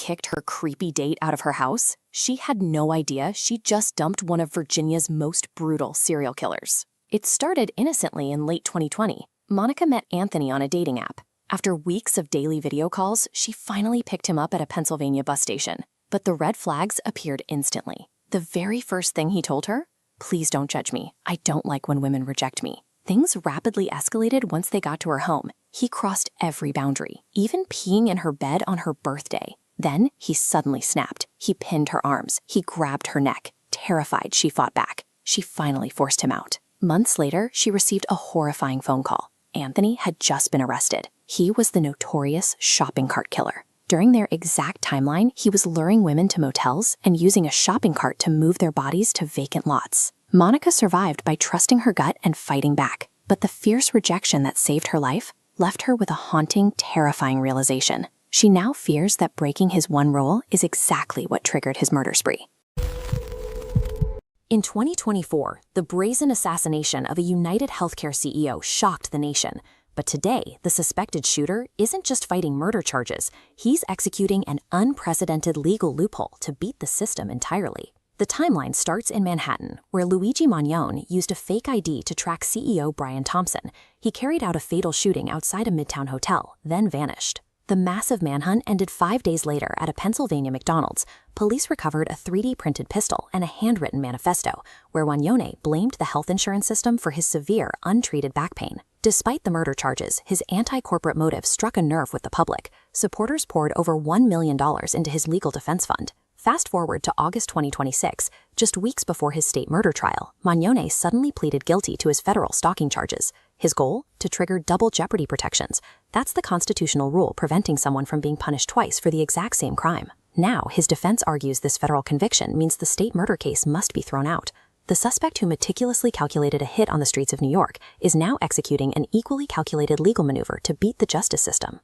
kicked her creepy date out of her house, she had no idea she just dumped one of Virginia's most brutal serial killers. It started innocently in late 2020. Monica met Anthony on a dating app. After weeks of daily video calls, she finally picked him up at a Pennsylvania bus station. But the red flags appeared instantly. The very first thing he told her, "Please don't judge me. I don't like when women reject me." Things rapidly escalated once they got to her home. He crossed every boundary, even peeing in her bed on her birthday. Then he suddenly snapped. He pinned her arms. He grabbed her neck. Terrified, she fought back. She finally forced him out. Months later, she received a horrifying phone call. Anthony had just been arrested. He was the notorious shopping cart killer. During their exact timeline, he was luring women to motels and using a shopping cart to move their bodies to vacant lots. Monica survived by trusting her gut and fighting back. But the fierce rejection that saved her life left her with a haunting, terrifying realization. She now fears that breaking his one rule is exactly what triggered his murder spree. In 2024, the brazen assassination of a United Healthcare CEO shocked the nation. But today, the suspected shooter isn't just fighting murder charges, he's executing an unprecedented legal loophole to beat the system entirely. The timeline starts in Manhattan, where Luigi Magnone used a fake ID to track CEO Brian Thompson. He carried out a fatal shooting outside a Midtown hotel, then vanished. The massive manhunt ended 5 days later at a Pennsylvania McDonald's. Police recovered a 3D printed pistol and a handwritten manifesto, where Magnone blamed the health insurance system for his severe, untreated back pain. Despite the murder charges, his anti-corporate motive struck a nerve with the public. Supporters poured over $1 million into his legal defense fund. Fast forward to August 2026, just weeks before his state murder trial, Magnone suddenly pleaded guilty to his federal stalking charges. His goal? To trigger double jeopardy protections. That's the constitutional rule preventing someone from being punished twice for the exact same crime. Now, his defense argues this federal conviction means the state murder case must be thrown out. The suspect who meticulously calculated a hit on the streets of New York is now executing an equally calculated legal maneuver to beat the justice system.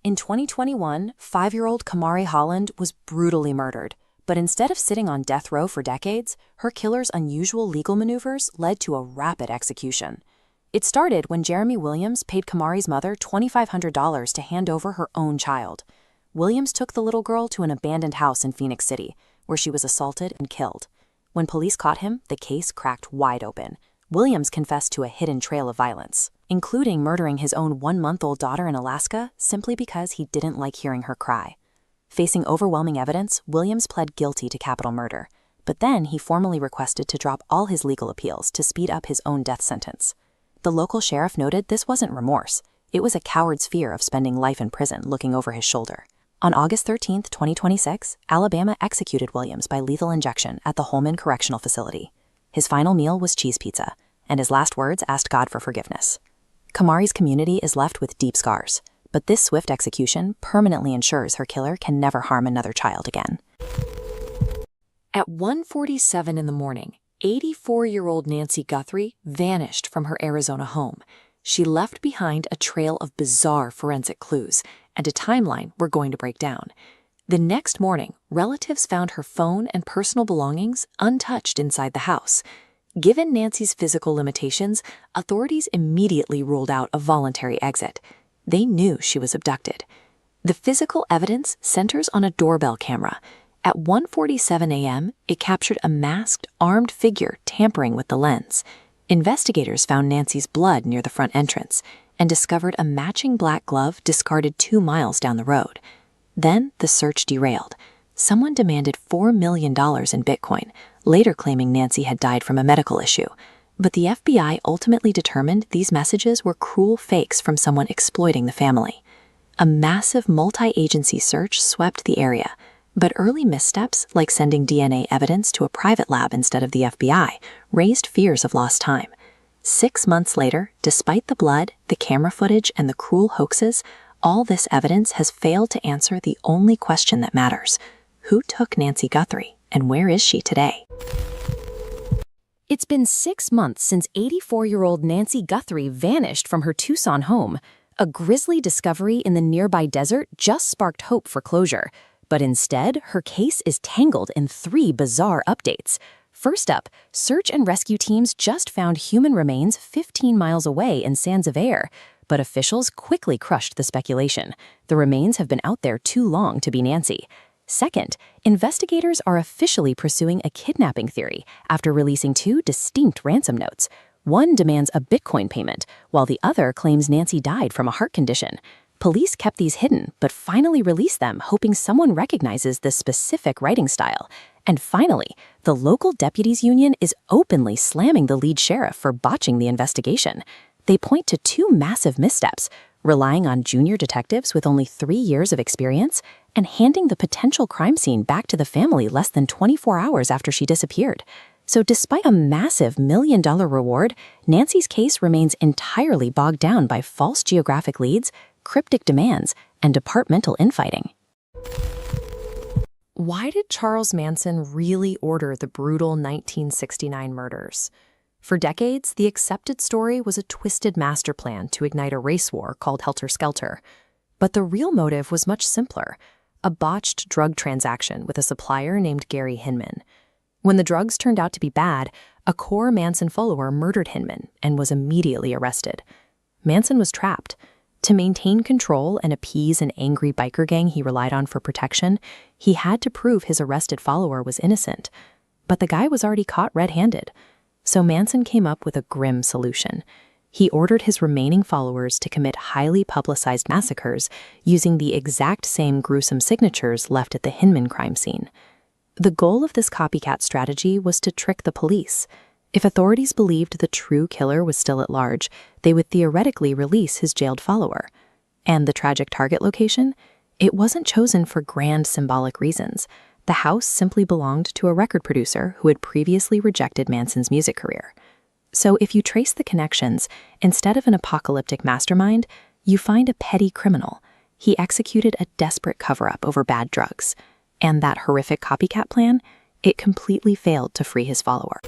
In 2021, 5-year-old Kamari Holland was brutally murdered. But instead of sitting on death row for decades, her killer's unusual legal maneuvers led to a rapid execution. It started when Jeremy Williams paid Kamari's mother $2,500 to hand over her own child. Williams took the little girl to an abandoned house in Phoenix City, where she was assaulted and killed. When police caught him, the case cracked wide open. Williams confessed to a hidden trail of violence, including murdering his own 1-month-old daughter in Alaska simply because he didn't like hearing her cry. Facing overwhelming evidence, Williams pled guilty to capital murder, but then he formally requested to drop all his legal appeals to speed up his own death sentence. The local sheriff noted this wasn't remorse. It was a coward's fear of spending life in prison looking over his shoulder. On August 13, 2026, Alabama executed Williams by lethal injection at the Holman Correctional Facility. His final meal was cheese pizza, and his last words asked God for forgiveness. Kamari's community is left with deep scars, but this swift execution permanently ensures her killer can never harm another child again. At 1:47 in the morning, 84-year-old Nancy Guthrie vanished from her Arizona home. She left behind a trail of bizarre forensic clues and a timeline we're going to break down. The next morning, relatives found her phone and personal belongings untouched inside the house. Given Nancy's physical limitations, authorities immediately ruled out a voluntary exit. They knew she was abducted. The physical evidence centers on a doorbell camera. At 1:47 a.m., it captured a masked, armed figure tampering with the lens. Investigators found Nancy's blood near the front entrance and discovered a matching black glove discarded 2 miles down the road. Then the search derailed. Someone demanded $4 million in Bitcoin, later claiming Nancy had died from a medical issue. But the FBI ultimately determined these messages were cruel fakes from someone exploiting the family. A massive multi-agency search swept the area, but early missteps, like sending DNA evidence to a private lab instead of the FBI, raised fears of lost time. 6 months later, despite the blood, the camera footage, and the cruel hoaxes, all this evidence has failed to answer the only question that matters. Who took Nancy Guthrie, and where is she today? It's been 6 months since 84-year-old Nancy Guthrie vanished from her Tucson home. A grisly discovery in the nearby desert just sparked hope for closure. But instead, her case is tangled in 3 bizarre updates. First up, search and rescue teams just found human remains 15 miles away in Sansevier. but officials quickly crushed the speculation. The remains have been out there too long to be Nancy. Second, investigators are officially pursuing a kidnapping theory after releasing two distinct ransom notes. One demands a Bitcoin payment, while the other claims Nancy died from a heart condition. Police kept these hidden, but finally released them, hoping someone recognizes the specific writing style. And finally, the local deputies union is openly slamming the lead sheriff for botching the investigation. They point to two massive missteps: relying on junior detectives with only 3 years of experience and handing the potential crime scene back to the family less than 24 hours after she disappeared. So despite a massive $1 million reward, Nancy's case remains entirely bogged down by false geographic leads, cryptic demands, and departmental infighting. Why did Charles Manson really order the brutal 1969 murders? For decades, the accepted story was a twisted master plan to ignite a race war called Helter Skelter. But the real motive was much simpler: a botched drug transaction with a supplier named Gary Hinman. When the drugs turned out to be bad, a core Manson follower murdered Hinman and was immediately arrested. Manson was trapped. To maintain control and appease an angry biker gang he relied on for protection, he had to prove his arrested follower was innocent. But the guy was already caught red-handed. So Manson came up with a grim solution. He ordered his remaining followers to commit highly publicized massacres using the exact same gruesome signatures left at the Hinman crime scene. The goal of this copycat strategy was to trick the police. If authorities believed the true killer was still at large, they would theoretically release his jailed follower. And the tragic target location? It wasn't chosen for grand symbolic reasons. The house simply belonged to a record producer who had previously rejected Manson's music career. So if you trace the connections, instead of an apocalyptic mastermind, you find a petty criminal. He executed a desperate cover-up over bad drugs. And that horrific copycat plan? It completely failed to free his follower.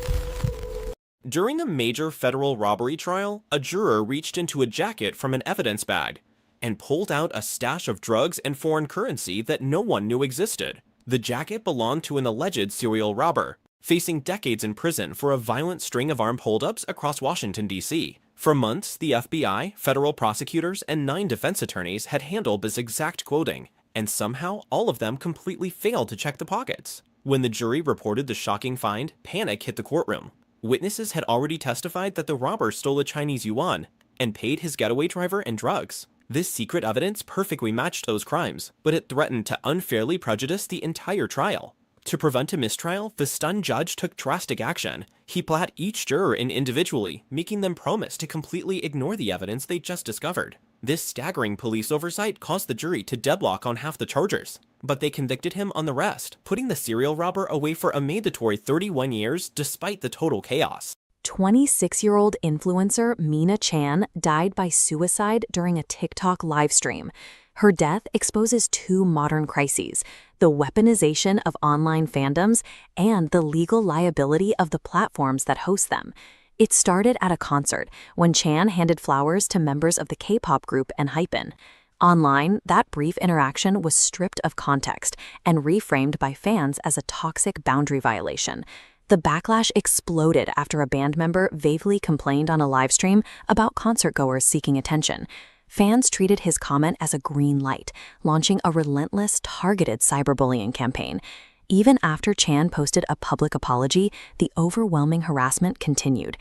During a major federal robbery trial, a juror reached into a jacket from an evidence bag and pulled out a stash of drugs and foreign currency that no one knew existed. The jacket belonged to an alleged serial robber, facing decades in prison for a violent string of armed holdups across Washington, D.C. For months, the FBI, federal prosecutors, and 9 defense attorneys had handled this exact quoting, and somehow all of them completely failed to check the pockets. When the jury reported the shocking find, panic hit the courtroom. Witnesses had already testified that the robber stole a Chinese yuan and paid his getaway driver in drugs. This secret evidence perfectly matched those crimes, but it threatened to unfairly prejudice the entire trial. To prevent a mistrial, the stunned judge took drastic action. He put each juror in individually, making them promise to completely ignore the evidence they just discovered. This staggering police oversight caused the jury to deadlock on half the charges, but they convicted him on the rest, putting the serial robber away for a mandatory 31 years despite the total chaos. 26-year-old influencer Mina Chan died by suicide during a TikTok livestream. Her death exposes two modern crises: the weaponization of online fandoms and the legal liability of the platforms that host them. It started at a concert when Chan handed flowers to members of the K-pop group ENHYPEN. Online, that brief interaction was stripped of context and reframed by fans as a toxic boundary violation. The backlash exploded after a band member vaguely complained on a livestream about concertgoers seeking attention. Fans treated his comment as a green light, launching a relentless, targeted cyberbullying campaign. Even after Chan posted a public apology, the overwhelming harassment continued.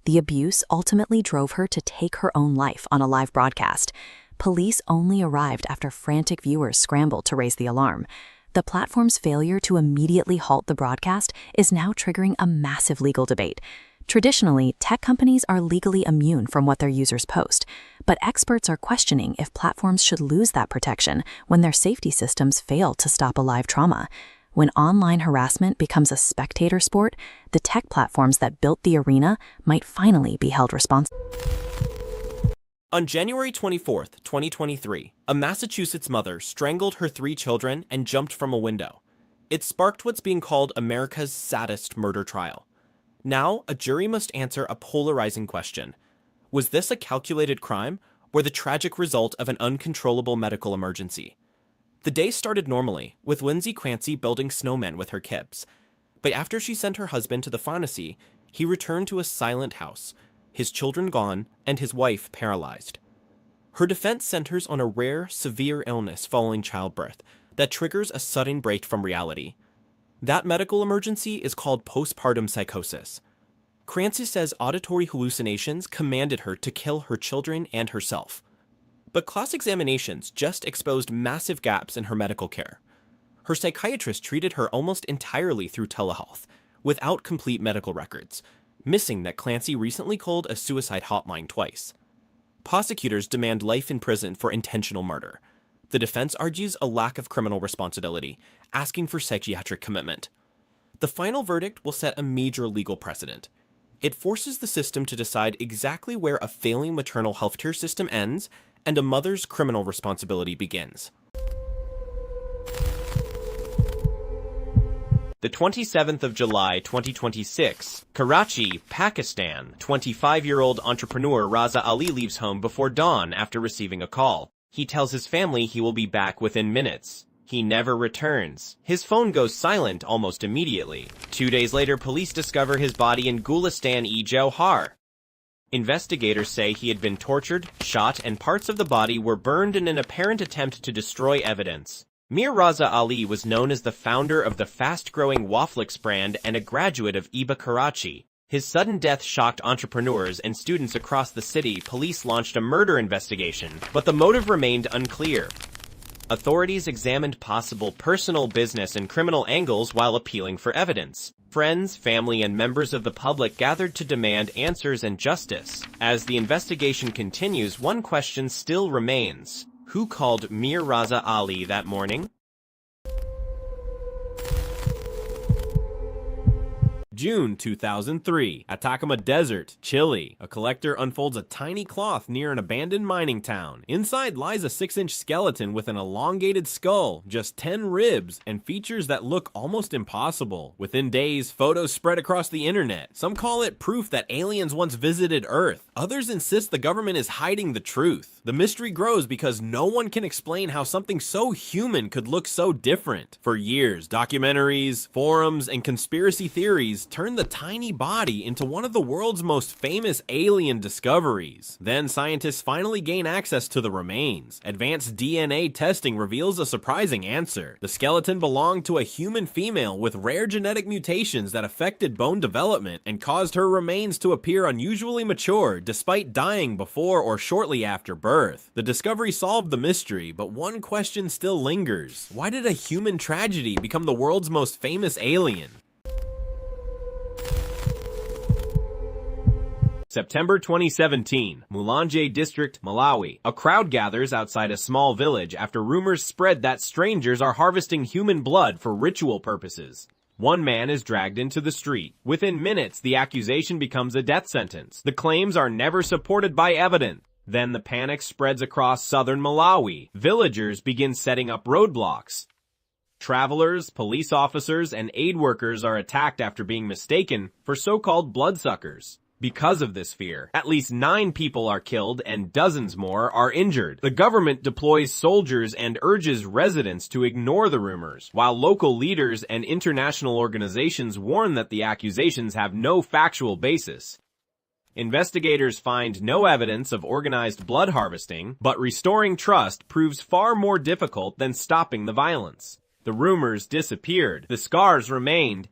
The abuse ultimately drove her to take her own life on a live broadcast. Police only arrived after frantic viewers scrambled to raise the alarm. The platform's failure to immediately halt the broadcast is now triggering a massive legal debate. Traditionally, tech companies are legally immune from what their users post, but experts are questioning if platforms should lose that protection when their safety systems fail to stop a live trauma. When online harassment becomes a spectator sport, the tech platforms that built the arena might finally be held responsible. On January 24, 2023, a Massachusetts mother strangled her 3 children and jumped from a window. It sparked what's being called America's saddest murder trial. Now, a jury must answer a polarizing question. Was this a calculated crime or the tragic result of an uncontrollable medical emergency? The day started normally, with Lindsay Clancy building snowmen with her kids. But after she sent her husband to the pharmacy, he returned to a silent house, his children gone, and his wife paralyzed. Her defense centers on a rare, severe illness following childbirth that triggers a sudden break from reality. That medical emergency is called postpartum psychosis. Crancy says auditory hallucinations commanded her to kill her children and herself. But cross-examinations just exposed massive gaps in her medical care. Her psychiatrist treated her almost entirely through telehealth, without complete medical records, missing that Clancy recently called a suicide hotline twice. Prosecutors demand life in prison for intentional murder. The defense argues a lack of criminal responsibility, asking for psychiatric commitment. The final verdict will set a major legal precedent. It forces the system to decide exactly where a failing maternal healthcare system ends and a mother's criminal responsibility begins. The 27th of July, 2026, Karachi, Pakistan. 25-year-old entrepreneur Raza Ali leaves home before dawn after receiving a call. He tells his family he will be back within minutes. He never returns. His phone goes silent almost immediately. 2 days later, police discover his body in Gulistan-e-Jauhar. Investigators say he had been tortured, shot, and parts of the body were burned in an apparent attempt to destroy evidence. Mir Raza Ali was known as the founder of the fast-growing Wafflix brand and a graduate of IBA Karachi. His sudden death shocked entrepreneurs and students across the city. Police launched a murder investigation, but the motive remained unclear. Authorities examined possible personal, business, and criminal angles while appealing for evidence. Friends, family, and members of the public gathered to demand answers and justice. As the investigation continues, one question still remains. Who called Mir Raza Ali that morning? June 2003, Atacama Desert, Chile. A collector unfolds a tiny cloth near an abandoned mining town. Inside lies a 6-inch skeleton with an elongated skull, just 10 ribs, and features that look almost impossible. Within days, photos spread across the internet. Some call it proof that aliens once visited Earth. Others insist the government is hiding the truth. The mystery grows because no one can explain how something so human could look so different. For years, documentaries, forums, and conspiracy theories turned the tiny body into one of the world's most famous alien discoveries. Then scientists finally gain access to the remains. Advanced DNA testing reveals a surprising answer. The skeleton belonged to a human female with rare genetic mutations that affected bone development and caused her remains to appear unusually mature despite dying before or shortly after birth. The discovery solved the mystery, but one question still lingers. Why did a human tragedy become the world's most famous alien? September 2017, Mulanje District, Malawi. A crowd gathers outside a small village after rumors spread that strangers are harvesting human blood for ritual purposes. One man is dragged into the street. Within minutes, the accusation becomes a death sentence. The claims are never supported by evidence. Then the panic spreads across southern Malawi. Villagers begin setting up roadblocks. Travelers, police officers, and aid workers are attacked after being mistaken for so-called bloodsuckers. Because of this fear, at least 9 people are killed and dozens more are injured. The government deploys soldiers and urges residents to ignore the rumors, while local leaders and international organizations warn that the accusations have no factual basis. Investigators find no evidence of organized blood harvesting, but restoring trust proves far more difficult than stopping the violence. The rumors disappeared. The scars remained.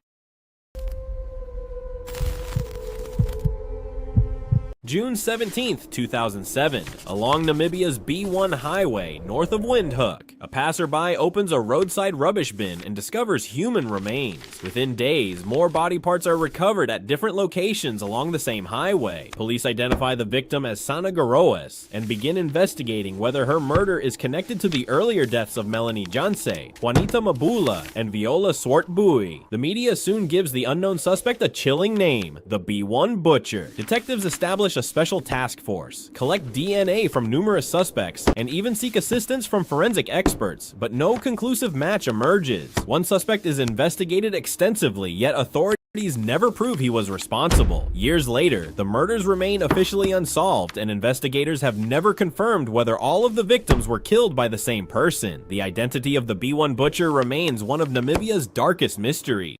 June 17, 2007, along Namibia's B1 highway north of Windhoek, a passerby opens a roadside rubbish bin and discovers human remains. Within days, more body parts are recovered at different locations along the same highway. Police identify the victim as Sana Garoas and begin investigating whether her murder is connected to the earlier deaths of Melanie Janse, Juanita Mabula, and Viola Swartbooi. The media soon gives the unknown suspect a chilling name, the B1 Butcher. Detectives establish a special task force, collect DNA from numerous suspects, and even seek assistance from forensic experts, but no conclusive match emerges. One suspect is investigated extensively, yet authorities never prove he was responsible. Years later, the murders remain officially unsolved, and investigators have never confirmed whether all of the victims were killed by the same person. The identity of the B1 Butcher remains one of Namibia's darkest mysteries.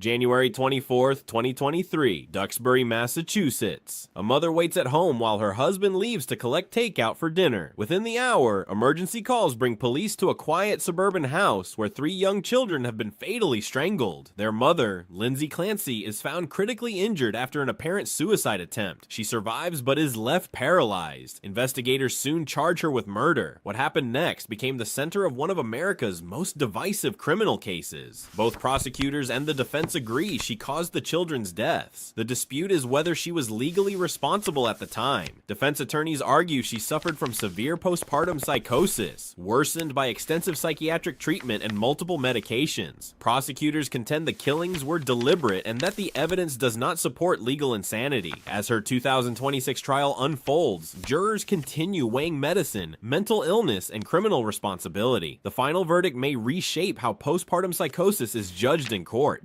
January 24th, 2023, Duxbury, Massachusetts. A mother waits at home while her husband leaves to collect takeout for dinner. Within the hour, emergency calls bring police to a quiet suburban house where 3 young children have been fatally strangled. Their mother, Lindsay Clancy, is found critically injured after an apparent suicide attempt. She survives but is left paralyzed. Investigators soon charge her with murder. What happened next became the center of one of America's most divisive criminal cases. Both prosecutors and the defense agree she caused the children's deaths. The dispute is whether she was legally responsible at the time. Defense attorneys argue she suffered from severe postpartum psychosis, worsened by extensive psychiatric treatment and multiple medications. Prosecutors contend the killings were deliberate and that the evidence does not support legal insanity. As her 2026 trial unfolds, jurors continue weighing medicine, mental illness, and criminal responsibility. The final verdict may reshape how postpartum psychosis is judged in court.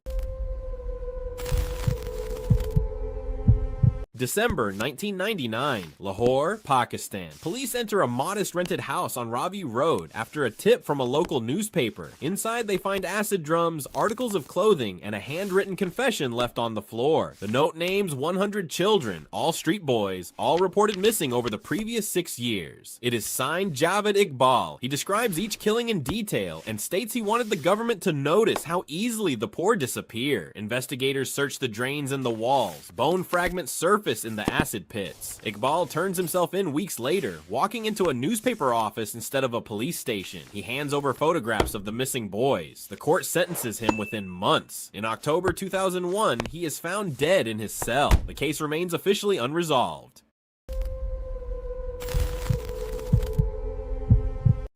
December 1999, Lahore, Pakistan. Police enter a modest rented house on Ravi Road after a tip from a local newspaper. Inside, they find acid drums, articles of clothing, and a handwritten confession left on the floor. The note names 100 children, all street boys, all reported missing over the previous 6 years. It is signed Javed Iqbal. He describes each killing in detail and states he wanted the government to notice how easily the poor disappear. Investigators search the drains and the walls. Bone fragments surface in the acid pits. Iqbal turns himself in weeks later, walking into a newspaper office instead of a police station. He hands over photographs of the missing boys. The court sentences him within months. In October 2001, he is found dead in his cell. The case remains officially unresolved.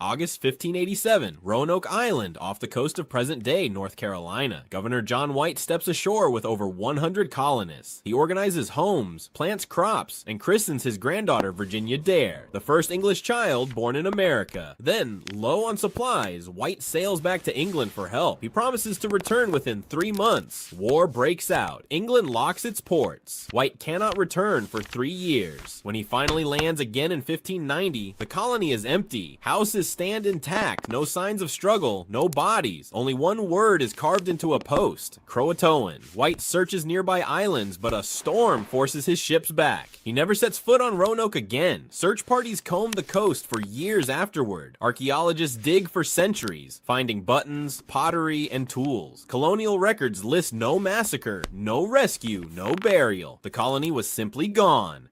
August 1587, Roanoke Island, off the coast of present-day North Carolina. Governor John White steps ashore with over 100 colonists. He organizes homes, plants crops, and christens his granddaughter Virginia Dare, the first English child born in America. Then, low on supplies, White sails back to England for help. He promises to return within 3 months. War breaks out. England locks its ports. White cannot return for 3 years. When he finally lands again in 1590, the colony is empty. Houses stand intact, no signs of struggle, no bodies. Only one word is carved into a post: Croatoan. White searches nearby islands, but a storm forces his ships back. He never sets foot on Roanoke again. Search parties comb the coast for years afterward. Archaeologists dig for centuries, finding buttons, pottery, and tools. Colonial records list no massacre, no rescue, no burial. The colony was simply gone.